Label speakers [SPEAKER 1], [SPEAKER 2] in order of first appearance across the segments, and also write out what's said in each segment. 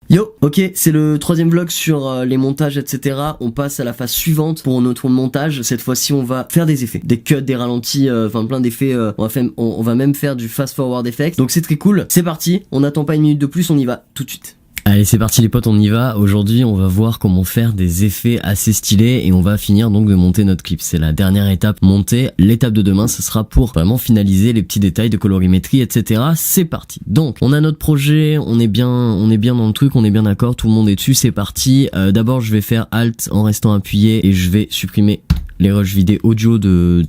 [SPEAKER 1] Yo, ok, c'est le troisième vlog sur les montages, etc. On passe à la phase suivante pour notre montage. Cette fois-ci, on va faire des effets, des cuts, des ralentis, enfin plein d'effets. On va même faire du fast forward effect. Donc c'est très cool. C'est parti. On n'attend pas une minute de plus, on y va tout de suite. Allez, c'est parti les potes, on y va. Aujourd'hui, on va voir comment faire des effets assez stylés et on va finir donc de monter notre clip. C'est la dernière étape montée. L'étape de demain, ce sera pour vraiment finaliser les petits détails de colorimétrie, etc. C'est parti. Donc, on a notre projet, on est bien dans le truc, on est bien d'accord, tout le monde est dessus, c'est parti. D'abord, je vais faire Alt en restant appuyé et je vais supprimer les rushs vidéo audio de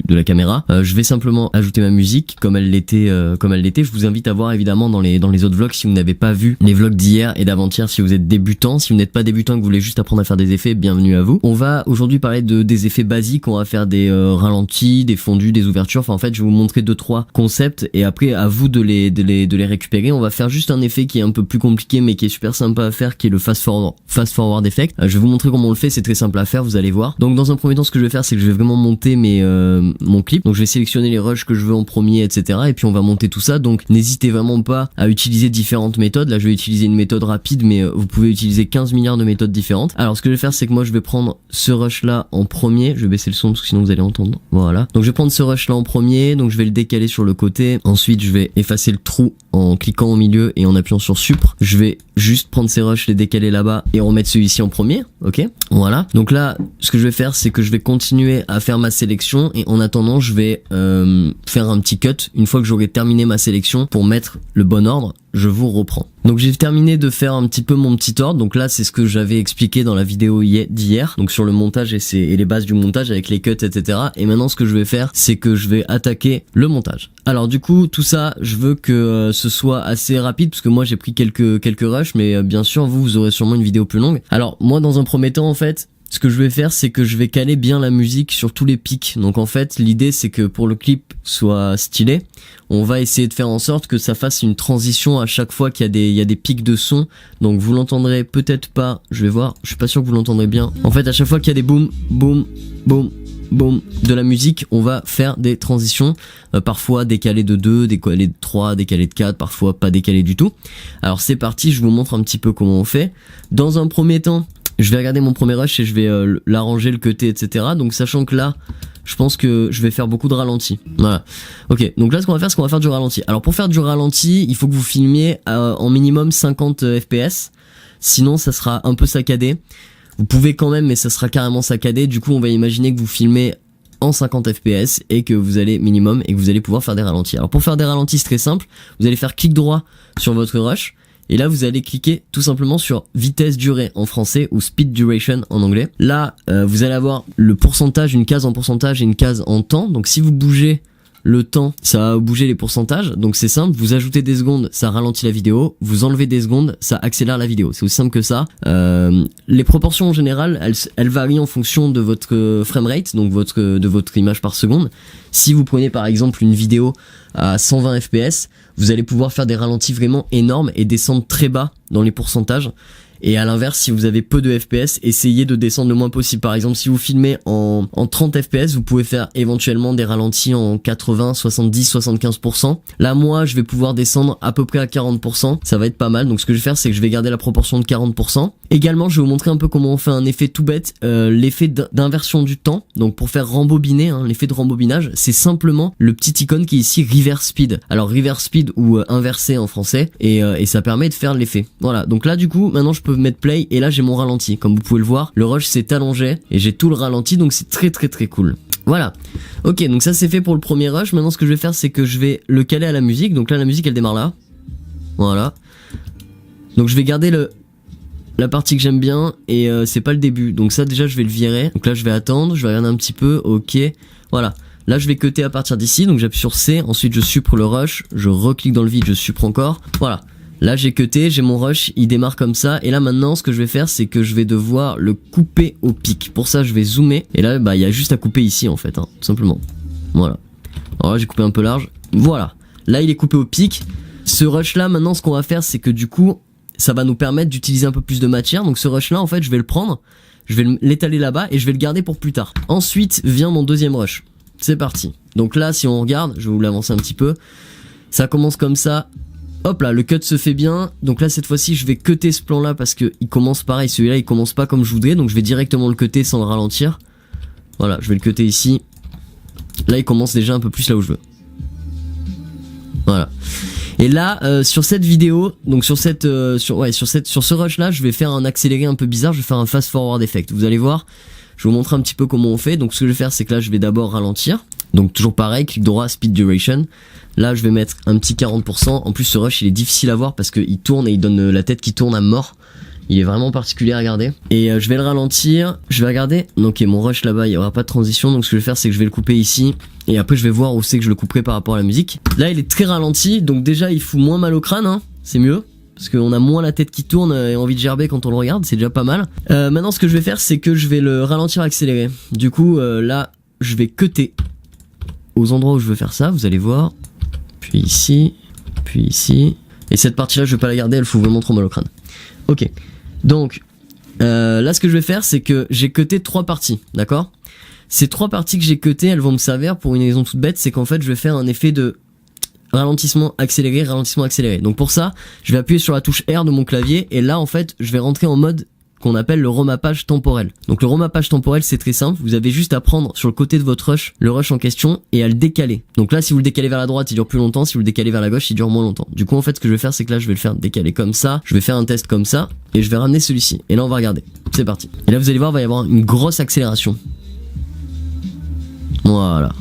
[SPEAKER 1] la caméra. Je vais simplement ajouter ma musique comme elle l'était. Je vous invite à voir évidemment dans les autres vlogs si vous n'avez pas vu les vlogs d'hier et d'avant-hier. Si vous êtes débutant, si vous n'êtes pas débutant et que vous voulez juste apprendre à faire des effets, bienvenue à vous. On va aujourd'hui parler des effets basiques. On va faire des ralentis, des fondus, des ouvertures. Enfin en fait, je vais vous montrer 2-3 concepts et après à vous de les récupérer. On va faire juste un effet qui est un peu plus compliqué mais qui est super sympa à faire, qui est le fast forward effect. Je vais vous montrer comment on le fait. C'est très simple à faire, vous allez voir. Donc dans un premier temps, ce que je vais faire, c'est que je vais vraiment monter mon clip. Donc je vais sélectionner les rushs que je veux en premier, etc. Et puis on va monter tout ça. Donc n'hésitez vraiment pas à utiliser différentes méthodes. Là je vais utiliser une méthode rapide, mais vous pouvez utiliser 15 milliards de méthodes différentes. Alors ce que je vais faire, c'est que moi je vais prendre ce rush là en premier. Je vais baisser le son parce que sinon vous allez entendre. Voilà. Donc je vais prendre ce rush là en premier. Donc je vais le décaler sur le côté. Ensuite je vais effacer le trou en cliquant au milieu et en appuyant sur Supr. Je vais juste prendre ces rushs, les décaler là-bas et remettre celui-ci en premier. Ok. Voilà. Donc là, ce que je vais faire, c'est que je vais continuer à faire ma sélection et en attendant, je vais faire un petit cut. Une fois que j'aurai terminé ma sélection pour mettre le bon ordre, je vous reprends. Donc j'ai terminé de faire un petit peu mon petit ordre. Donc là c'est ce que j'avais expliqué dans la vidéo d'hier. Donc sur le montage et les bases du montage avec les cuts, etc. Et maintenant ce que je vais faire, c'est que je vais attaquer le montage. Alors du coup tout ça, je veux que ce soit assez rapide parce que moi j'ai pris quelques rushs, mais bien sûr vous aurez sûrement une vidéo plus longue. Alors moi dans un premier temps en fait, ce que je vais faire, c'est que je vais caler bien la musique sur tous les pics. Donc en fait, l'idée c'est que pour le clip soit stylé, on va essayer de faire en sorte que ça fasse une transition à chaque fois qu'il y a des pics de son. Donc vous l'entendrez peut-être pas, je vais voir, je suis pas sûr que vous l'entendrez bien. En fait, à chaque fois qu'il y a des boum, boum, boum, boum de la musique, on va faire des transitions, parfois décalées de 2, décalées de 3, décalées de 4, parfois pas décalées du tout. Alors c'est parti, je vous montre un petit peu comment on fait. Dans un premier temps, je vais regarder mon premier rush et je vais l'arranger, le cutter, etc. Donc sachant que là, je pense que je vais faire beaucoup de ralentis. Voilà. Ok, donc là ce qu'on va faire, c'est qu'on va faire du ralenti. Alors pour faire du ralenti, il faut que vous filmiez en minimum 50 fps. Sinon ça sera un peu saccadé. Vous pouvez quand même, mais ça sera carrément saccadé. Du coup on va imaginer que vous filmez en 50 fps et que vous allez minimum et que vous allez pouvoir faire des ralentis. Alors pour faire des ralentis, c'est très simple. Vous allez faire clic droit sur votre rush. Et là, vous allez cliquer tout simplement sur vitesse durée en français ou speed duration en anglais. Là, vous allez avoir le pourcentage, une case en pourcentage et une case en temps. Donc si vous bougez le temps, ça va bouger les pourcentages. Donc c'est simple, vous ajoutez des secondes, ça ralentit la vidéo. Vous enlevez des secondes, ça accélère la vidéo. C'est aussi simple que ça. Les proportions en général, elles varient en fonction de votre framerate, donc de votre image par seconde. Si vous prenez par exemple une vidéo à 120 fps, vous allez pouvoir faire des ralentis vraiment énormes et descendre très bas dans les pourcentages. Et à l'inverse, si vous avez peu de FPS, essayez de descendre le moins possible. Par exemple, si vous filmez en 30 FPS, vous pouvez faire éventuellement des ralentis en 80, 70, 75%. Là, moi, je vais pouvoir descendre à peu près à 40%. Ça va être pas mal. Donc, ce que je vais faire, c'est que je vais garder la proportion de 40%. Également, je vais vous montrer un peu comment on fait un effet tout bête, l'effet d'inversion du temps. Donc, pour faire rembobiner, l'effet de rembobinage, c'est simplement le petit icône qui est ici, reverse speed. Alors, reverse speed ou inversé en français. Et ça permet de faire l'effet. Voilà. Donc là, du coup, maintenant, je peux mettre play et là j'ai mon ralenti. Comme vous pouvez le voir, le rush s'est allongé et j'ai tout le ralenti, donc c'est très cool. Voilà. Ok, donc ça c'est fait pour le premier rush. Maintenant ce que je vais faire, c'est que je vais le caler à la musique. Donc là la musique elle démarre là. Voilà. Donc je vais garder la partie que j'aime bien et c'est pas le début. Donc ça déjà je vais le virer. Donc là je vais attendre, je vais regarder un petit peu. Ok. Voilà. Là je vais cutter à partir d'ici. Donc j'appuie sur C. Ensuite je supre le rush. Je reclique dans le vide, je supre encore. Voilà. Là j'ai cuté, j'ai mon rush, il démarre comme ça. Et là maintenant ce que je vais faire, c'est que je vais devoir le couper au pic. Pour ça je vais zoomer. Et là bah il y a juste à couper ici en fait, tout simplement. Voilà. Alors là j'ai coupé un peu large. Voilà. Là il est coupé au pic. Ce rush là maintenant ce qu'on va faire, c'est que du coup ça va nous permettre d'utiliser un peu plus de matière. Donc ce rush là en fait je vais le prendre, je vais l'étaler là-bas et je vais le garder pour plus tard. Ensuite vient mon deuxième rush. C'est parti. Donc là si on regarde, je vais vous l'avancer un petit peu. Ça commence comme ça. Hop là, le cut se fait bien. Donc là, cette fois-ci, je vais cutter ce plan-là parce que il commence pareil. Celui-là, il commence pas comme je voudrais. Donc je vais directement le cutter sans le ralentir. Voilà, je vais le cutter ici. Là, il commence déjà un peu plus là où je veux. Voilà. Et là, sur cette vidéo, donc sur ce rush-là, je vais faire un accéléré un peu bizarre. Je vais faire un fast forward effect. Vous allez voir. Je vais vous montrer un petit peu comment on fait. Donc ce que je vais faire, c'est que là, je vais d'abord ralentir. Donc toujours pareil, clic droit, speed duration. Là, je vais mettre un petit 40%. En plus, ce rush, il est difficile à voir parce qu'il tourne et il donne la tête qui tourne à mort. Il est vraiment particulier à regarder. Et je vais le ralentir. Je vais regarder. Ok, mon rush là-bas, il n'y aura pas de transition. Donc ce que je vais faire, c'est que je vais le couper ici. Et après, je vais voir où c'est que je le couperai par rapport à la musique. Là, il est très ralenti. Donc déjà, il fout moins mal au crâne. Hein. C'est mieux. Parce qu'on a moins la tête qui tourne et envie de gerber quand on le regarde. C'est déjà pas mal. Maintenant, ce que je vais faire, c'est que je vais le ralentir accélérer. Du coup, là, je vais cutter aux endroits où je veux faire ça. Vous allez voir. Puis ici, puis ici. Et cette partie-là, je vais pas la garder, elle fout vraiment trop mal au crâne. Ok. Donc, là, ce que je vais faire, c'est que j'ai cuté 3 parties, d'accord? Ces 3 parties que j'ai cutées, elles vont me servir pour une raison toute bête, c'est qu'en fait, je vais faire un effet de ralentissement accéléré, ralentissement accéléré. Donc pour ça, je vais appuyer sur la touche R de mon clavier, et là, en fait, je vais rentrer en mode qu'on appelle le remappage temporel. Donc le remappage temporel, c'est très simple, vous avez juste à prendre sur le côté de votre rush, le rush en question, et à le décaler. Donc là, si vous le décalez vers la droite, il dure plus longtemps, si vous le décalez vers la gauche, il dure moins longtemps. Du coup, en fait, ce que je vais faire, c'est que là, je vais le faire décaler comme ça, je vais faire un test comme ça, et je vais ramener celui-ci. Et là, on va regarder. C'est parti. Et là, vous allez voir, il va y avoir une grosse accélération. Voilà.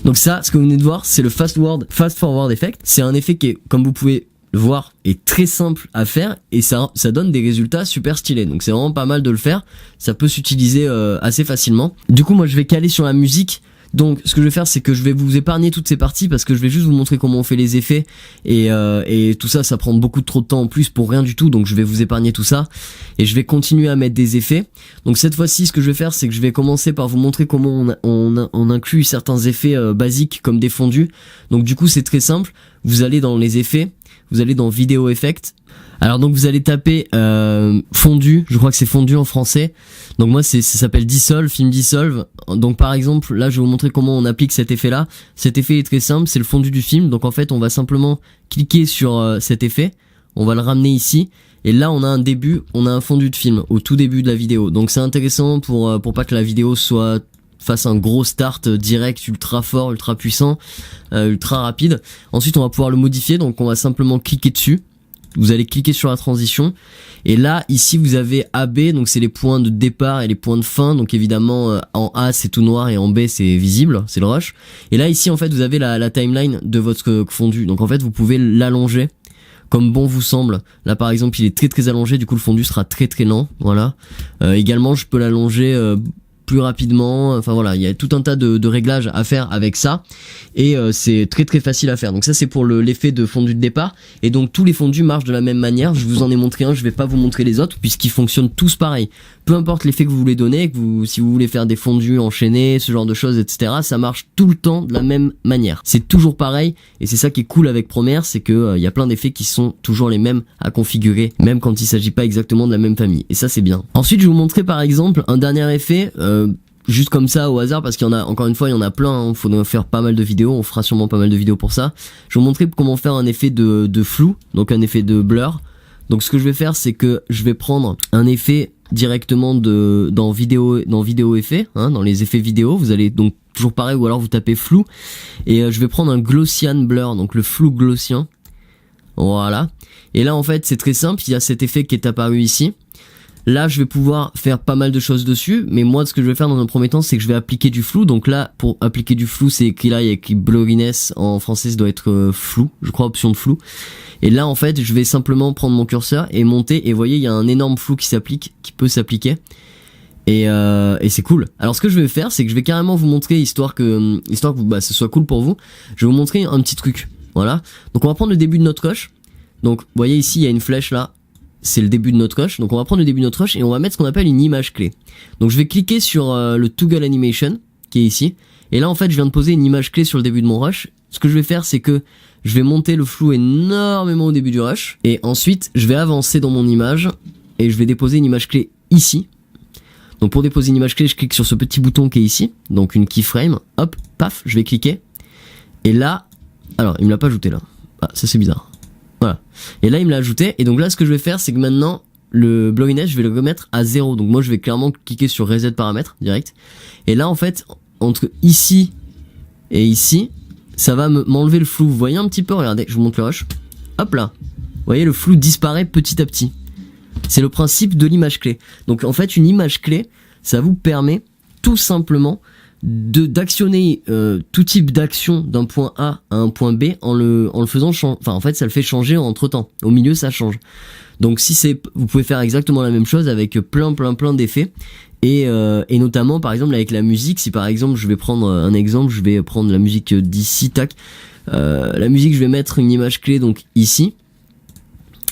[SPEAKER 1] Donc ça, ce que vous venez de voir, c'est le fast forward effect. C'est un effet qui est, comme vous pouvez le voir, est très simple à faire et ça donne des résultats super stylés. Donc c'est vraiment pas mal de le faire. Ça peut s'utiliser assez facilement. Du coup, moi, je vais caler sur la musique. Donc ce que je vais faire, c'est que je vais vous épargner toutes ces parties parce que je vais juste vous montrer comment on fait les effets et tout ça, ça prend beaucoup trop de temps en plus pour rien du tout. Donc je vais vous épargner tout ça et je vais continuer à mettre des effets. Donc cette fois-ci, ce que je vais faire, c'est que je vais commencer par vous montrer comment on inclut certains effets basiques comme des fondus. Donc du coup, c'est très simple. Vous allez dans les effets, vous allez dans vidéo effect. Alors donc vous allez taper fondu, je crois que c'est fondu en français. Donc moi ça s'appelle dissolve, film dissolve. Donc par exemple, là je vais vous montrer comment on applique cet effet là. Cet effet est très simple, c'est le fondu du film. Donc en fait, on va simplement cliquer sur cet effet, on va le ramener ici et là on a un début, on a un fondu de film au tout début de la vidéo. Donc c'est intéressant pour pas que la vidéo fasse un gros start direct, ultra fort, ultra puissant, ultra rapide. Ensuite, on va pouvoir le modifier, donc on va simplement cliquer dessus. Vous allez cliquer sur la transition et là ici vous avez AB, donc c'est les points de départ et les points de fin. Donc évidemment en A c'est tout noir et en B c'est visible, c'est le rush. Et là ici en fait vous avez la timeline de votre fondu, donc en fait vous pouvez l'allonger comme bon vous semble. Là par exemple il est très très allongé, du coup le fondu sera très très lent. Voilà. Également je peux l'allonger plus rapidement, enfin voilà, il y a tout un tas de réglages à faire avec ça et c'est très très facile à faire. Donc ça c'est pour l'effet de fondu de départ et donc tous les fondus marchent de la même manière. Je vous en ai montré un, je vais pas vous montrer les autres puisqu'ils fonctionnent tous pareil. Peu importe l'effet que vous voulez donner, si vous voulez faire des fondus enchaînés, ce genre de choses, etc., ça marche tout le temps de la même manière. C'est toujours pareil et c'est ça qui est cool avec Premiere, c'est que y a plein d'effets qui sont toujours les mêmes à configurer, même quand il s'agit pas exactement de la même famille. Et ça c'est bien. Ensuite je vais vous montrer par exemple un dernier effet. Juste comme ça au hasard parce qu'il y en a, encore une fois il y en a plein, hein. Faut faire pas mal de vidéos, on fera sûrement pas mal de vidéos pour ça. Je vais vous montrer comment faire un effet de flou, donc un effet de blur. Donc ce que je vais faire c'est que je vais prendre un effet directement dans vidéo effet, hein, dans les effets vidéo. Vous allez donc toujours pareil ou alors vous tapez flou et je vais prendre un Gaussian blur, donc le flou gaussien. Voilà. Et là en fait c'est très simple, il y a cet effet qui est apparu ici. Là, je vais pouvoir faire pas mal de choses dessus, mais moi, ce que je vais faire dans un premier temps, c'est que je vais appliquer du flou. Donc là, pour appliquer du flou, c'est écrit là, il y a écrit blurriness. En français, ça doit être flou, je crois, option de flou. Et là, en fait, je vais simplement prendre mon curseur et monter. Et vous voyez, il y a un énorme flou qui peut s'appliquer. Et c'est cool. Alors, ce que je vais faire, c'est que je vais carrément vous montrer, histoire que ce soit cool pour vous. Je vais vous montrer un petit truc. Voilà. Donc, on va prendre le début de notre rush. Donc, vous voyez ici, il y a une flèche là. C'est le début de notre rush, donc on va prendre le début de notre rush et on va mettre ce qu'on appelle une image clé. Donc je vais cliquer sur le Toggle Animation qui est ici, et là en fait je viens de poser une image clé sur le début de mon rush. Ce que je vais faire c'est que je vais monter le flou énormément au début du rush, et ensuite je vais avancer dans mon image et je vais déposer une image clé ici. Donc pour déposer une image clé, je clique sur ce petit bouton qui est ici, donc une keyframe, hop, paf, je vais cliquer, et là, alors il me l'a pas ajouté là. Ah, ça c'est bizarre. Voilà. Et là il me l'a ajouté, et donc là ce que je vais faire c'est que maintenant le blockiness je vais le remettre à 0. Donc moi je vais clairement cliquer sur reset paramètres direct. Et là en fait entre ici et ici ça va m'enlever le flou. Vous voyez un petit peu, regardez, je vous montre le rush. Hop là. Vous voyez le flou disparaît petit à petit. C'est le principe de l'image clé. Donc en fait une image clé ça vous permet tout simplement d'actionner tout type d'action d'un point A à un point B en le faisant changer. Enfin en fait ça le fait changer entre temps. Au milieu ça change. Donc si c'est, vous pouvez faire exactement la même chose avec plein d'effets et notamment par exemple avec la musique. Si par exemple je vais prendre un exemple, je vais prendre la musique d'ici, tac. La musique je vais mettre une image clé donc ici.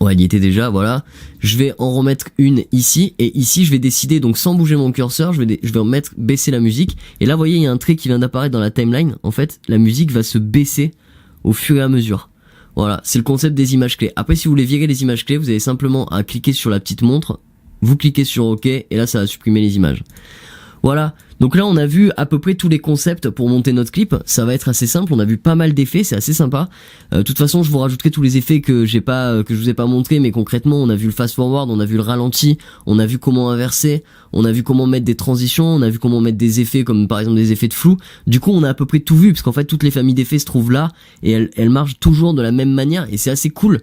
[SPEAKER 1] Ouais, il y était déjà, voilà. Je vais en remettre une ici, et ici je vais décider, donc sans bouger mon curseur, je vais baisser la musique. Et là, vous voyez, il y a un trait qui vient d'apparaître dans la timeline. En fait, la musique va se baisser au fur et à mesure. Voilà, c'est le concept des images clés. Après, si vous voulez virer les images clés, vous avez simplement à cliquer sur la petite montre, vous cliquez sur OK, et là, ça va supprimer les images. Voilà, donc là on a vu à peu près tous les concepts pour monter notre clip. Ça va être assez simple, on a vu pas mal d'effets, c'est assez sympa. De toute façon je vous rajouterai tous les effets que je vous ai pas montré, mais concrètement on a vu le fast forward, on a vu le ralenti, on a vu comment inverser, on a vu comment mettre des transitions, on a vu comment mettre des effets comme par exemple des effets de flou. Du coup on a à peu près tout vu, parce qu'en fait toutes les familles d'effets se trouvent là, et elles marchent toujours de la même manière, et c'est assez cool.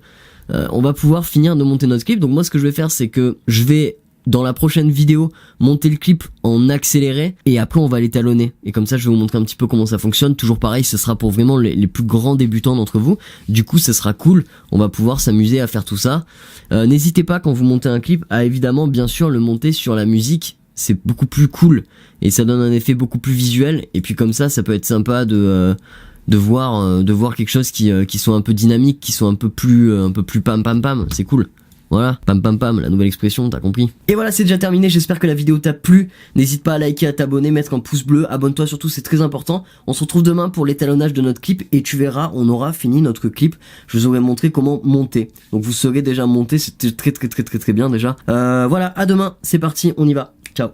[SPEAKER 1] On va pouvoir finir de monter notre clip. Donc moi ce que je vais faire c'est que je vais dans la prochaine vidéo monter le clip en accéléré, et après on va l'étalonner, et comme ça je vais vous montrer un petit peu comment ça fonctionne. Toujours pareil, ce sera pour vraiment les plus grands débutants d'entre vous. Du coup ça sera cool, on va pouvoir s'amuser à faire tout ça. N'hésitez pas quand vous montez un clip à évidemment bien sûr le monter sur la musique, c'est beaucoup plus cool et ça donne un effet beaucoup plus visuel, et puis comme ça peut être sympa de voir quelque chose qui soit un peu dynamique, qui soit un peu plus pam pam pam, c'est cool. Voilà, pam pam pam, la nouvelle expression, t'as compris. Et voilà, c'est déjà terminé, j'espère que la vidéo t'a plu. N'hésite pas à liker, à t'abonner, mettre un pouce bleu, abonne-toi surtout, c'est très important. On se retrouve demain pour l'étalonnage de notre clip, et tu verras, on aura fini notre clip. Je vous aurai montré comment monter. Donc vous serez déjà monté, c'était très bien déjà. Voilà, à demain, c'est parti, on y va. Ciao.